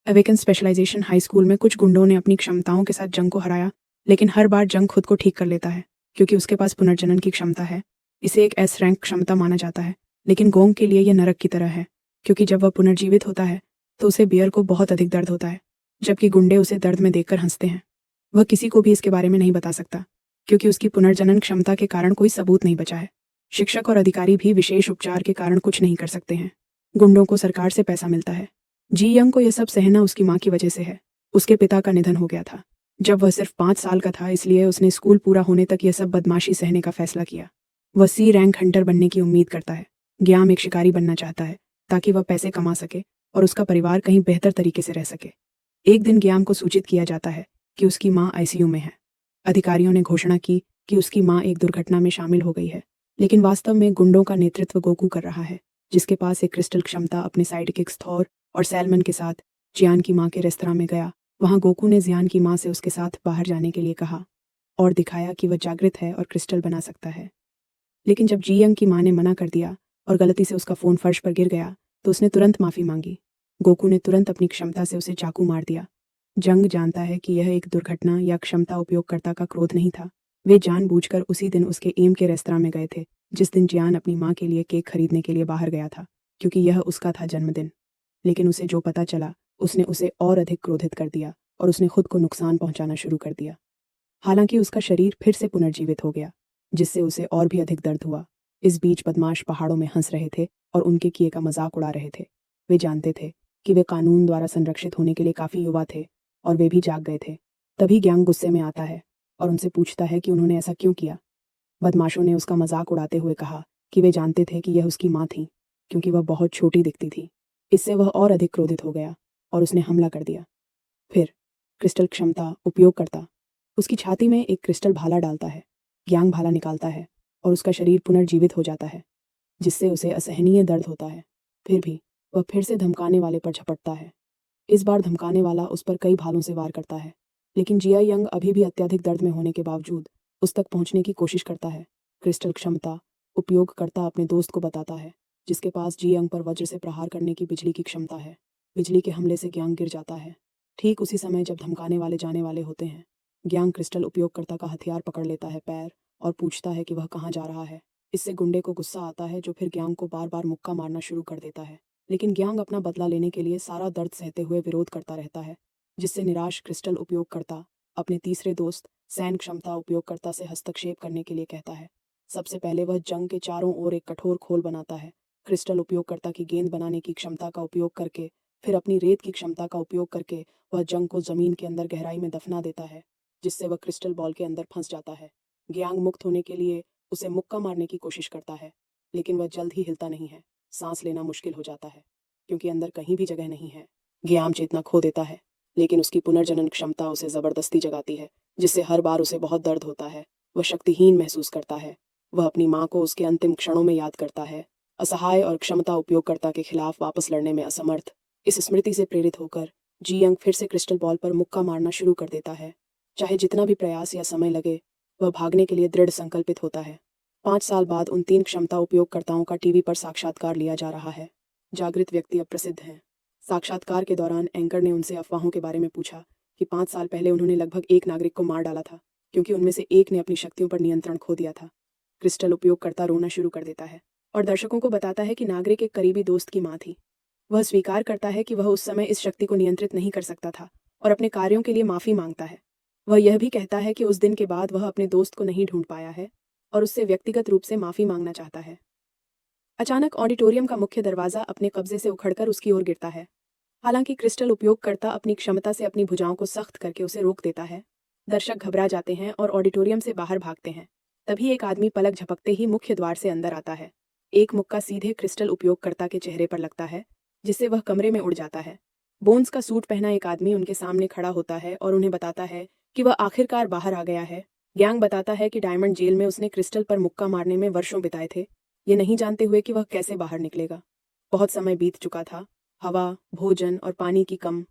Awaken specialisation high school में कुछ गुंडों ने अपनी क्षमताओं के साथ जंग को हराया, लेकिन हर बार जंग खुद को ठीक कर लेता है क्योंकि उसके पास पुनर्जनन की क्षमता है। इसे एक एस रैंक क्षमता माना जाता है, लेकिन गोंग के लिए यह नरक की तरह है क्योंकि जब वह पुनर्जीवित होता है तो उसे बियर को बहुत अधिक दर्द होता है, जबकि गुंडे उसे दर्द में देखकर हंसते हैं। वह किसी को भी इसके बारे में नहीं बता सकता क्योंकि उसकी पुनर्जनन क्षमता के कारण कोई सबूत नहीं बचा है। शिक्षक और अधिकारी भी विशेष उपचार के कारण कुछ नहीं कर सकते हैं। गुंडों को सरकार से पैसा मिलता है। जी यंग को यह सब सहना उसकी माँ की वजह से है। उसके पिता का निधन हो गया था जब वह सिर्फ 5 साल का था, इसलिए उसने स्कूल पूरा होने तक यह सब बदमाशी सहने का फैसला किया। वह सी रैंक हंटर बनने की उम्मीद करता है। ग्याम एक शिकारी बनना चाहता है ताकि वह पैसे कमा सके और उसका परिवार कहीं बेहतर तरीके से रह सके। एक दिन ग्याम को सूचित किया जाता है कि उसकी माँ आईसीयू में है। अधिकारियों ने घोषणा की कि उसकी माँ एक दुर्घटना में शामिल हो गई है, लेकिन वास्तव में गुंडों का नेतृत्व गोकू कर रहा है, जिसके पास एक क्रिस्टल क्षमता अपने साइडकिक्स थॉर और सैलमन के साथ जियान की माँ के रेस्तरां में गया। वहाँ गोकू ने जियान की माँ से उसके साथ बाहर जाने के लिए कहा और दिखाया कि वह जागृत है और क्रिस्टल बना सकता है। लेकिन जब जी यंग की माँ ने मना कर दिया और गलती से उसका फ़ोन फर्श पर गिर गया तो उसने तुरंत माफ़ी मांगी। गोकू ने तुरंत अपनी क्षमता से उसे चाकू मार दिया। जंग जानता है कि यह एक दुर्घटना या क्षमता उपयोगकर्ता का क्रोध नहीं था। वे जानबूझकर उसी दिन उसके एम के रेस्तरां में गए थे जिस दिन जियान अपनी माँ के लिए केक खरीदने के लिए बाहर गया था, क्योंकि यह उसका था जन्मदिन। लेकिन उसे जो पता चला उसने उसे और अधिक क्रोधित कर दिया और उसने खुद को नुकसान पहुंचाना शुरू कर दिया। हालांकि उसका शरीर फिर से पुनर्जीवित हो गया, जिससे उसे और भी अधिक दर्द हुआ। इस बीच बदमाश पहाड़ों में हंस रहे थे और उनके किए का मजाक उड़ा रहे थे। वे जानते थे कि वे कानून द्वारा संरक्षित होने के लिए काफ़ी युवा थे और वे भी जाग गए थे। तभी ग्यांग गुस्से में आता है और उनसे पूछता है कि उन्होंने ऐसा क्यों किया। बदमाशों ने उसका मजाक उड़ाते हुए कहा कि वे जानते थे कि यह उसकी माँ थी, क्योंकि वह बहुत छोटी दिखती थी। इससे वह और अधिक क्रोधित हो गया और उसने हमला कर दिया। फिर क्रिस्टल क्षमता उपयोगकर्ता उसकी छाती में एक क्रिस्टल भाला डालता है। ग्यांग भाला निकालता है और उसका शरीर पुनर्जीवित हो जाता है, जिससे उसे असहनीय दर्द होता है। फिर भी वह फिर से धमकाने वाले पर झपटता है। इस बार धमकाने वाला उस पर कई भालों से वार करता है, लेकिन जिया यंग अभी भी अत्यधिक दर्द में होने के बावजूद उस तक पहुंचने की कोशिश करता है। क्रिस्टल क्षमता उपयोगकर्ता अपने दोस्त को बताता है, जिसके पास जी यंग पर वज्र से प्रहार करने की बिजली की क्षमता है। बिजली के हमले से ग्यांग गिर जाता है। ठीक उसी समय जब धमकाने वाले जाने वाले होते हैं, ग्यांग क्रिस्टल उपयोगकर्ता का हथियार पकड़ लेता है पैर और पूछता है कि वह कहाँ जा रहा है। इससे गुंडे को गुस्सा आता है, जो फिर ग्यांग को बार बार मुक्का मारना शुरू कर देता है। लेकिन ग्यांग अपना बदला लेने के लिए सारा दर्द सहते हुए विरोध करता रहता है, जिससे निराश क्रिस्टल उपयोगकर्ता अपने तीसरे दोस्त सैन क्षमता उपयोगकर्ता से हस्तक्षेप करने के लिए कहता है। सबसे पहले वह जंग के चारों ओर एक कठोर खोल बनाता है। क्रिस्टल उपयोगकर्ता की गेंद बनाने की क्षमता का उपयोग करके, फिर अपनी रेत की क्षमता का उपयोग करके वह जंग को जमीन के अंदर गहराई में दफना देता है, जिससे वह क्रिस्टल बॉल के अंदर फंस जाता है। ग्यांग मुक्त होने के लिए उसे मुक्का मारने की कोशिश करता है, लेकिन वह जल्द ही हिलता नहीं है। सांस लेना मुश्किल हो जाता है क्योंकि अंदर कहीं भी जगह नहीं है। ग्याम चेतना खो देता है, लेकिन उसकी पुनर्जनन क्षमता उसे जबरदस्ती जगाती है, जिससे हर बार उसे बहुत दर्द होता है। वह शक्तिहीन महसूस करता है। वह अपनी माँ को उसके अंतिम क्षणों में याद करता है, असहाय और क्षमता उपयोगकर्ता के खिलाफ वापस लड़ने में असमर्थ। इस स्मृति से प्रेरित होकर जी यंग फिर से क्रिस्टल बॉल पर मुक्का मारना शुरू कर देता है। चाहे जितना भी प्रयास या समय लगे, वह भागने के लिए दृढ़ संकल्पित होता है। 5 साल बाद उन 3 क्षमता उपयोगकर्ताओं का टीवी पर साक्षात्कार लिया जा रहा है। जागृत व्यक्ति अब प्रसिद्ध हैं। साक्षात्कार के दौरान एंकर ने उनसे अफवाहों के बारे में पूछा कि 5 साल पहले उन्होंने लगभग एक नागरिक को मार डाला था, क्योंकि उनमें से एक ने अपनी शक्तियों पर नियंत्रण खो दिया था। क्रिस्टल उपयोगकर्ता रोना शुरू कर देता है और दर्शकों को बताता है कि नागरिक एक करीबी दोस्त की माँ थी। वह स्वीकार करता है कि वह उस समय इस शक्ति को नियंत्रित नहीं कर सकता था और अपने कार्यों के लिए माफ़ी मांगता है। वह यह भी कहता है कि उस दिन के बाद वह अपने दोस्त को नहीं ढूंढ पाया है और उससे व्यक्तिगत रूप से माफ़ी मांगना चाहता है। अचानक ऑडिटोरियम का मुख्य दरवाज़ा अपने कब्जे से उखड़कर उसकी ओर गिरता है। हालांकि क्रिस्टल उपयोगकर्ता अपनी क्षमता से अपनी भुजाओं को सख्त करके उसे रोक देता है। दर्शक घबरा जाते हैं और ऑडिटोरियम से बाहर भागते हैं। तभी एक आदमी पलक झपकते ही मुख्य द्वार से अंदर आता है। एक मुक्का सीधे क्रिस्टल उपयोगकर्ता के चेहरे पर लगता है, जिससे वह कमरे में उड़ जाता है। बोन्स का सूट पहना एक आदमी उनके सामने खड़ा होता है और उन्हें बताता है कि वह आखिरकार बाहर आ गया है। ग्यांग बताता है कि डायमंड जेल में उसने क्रिस्टल पर मुक्का मारने में वर्षों बिताए थे, ये नहीं जानते हुए कि वह कैसे बाहर निकलेगा। बहुत समय बीत चुका था। हवा, भोजन और पानी की कम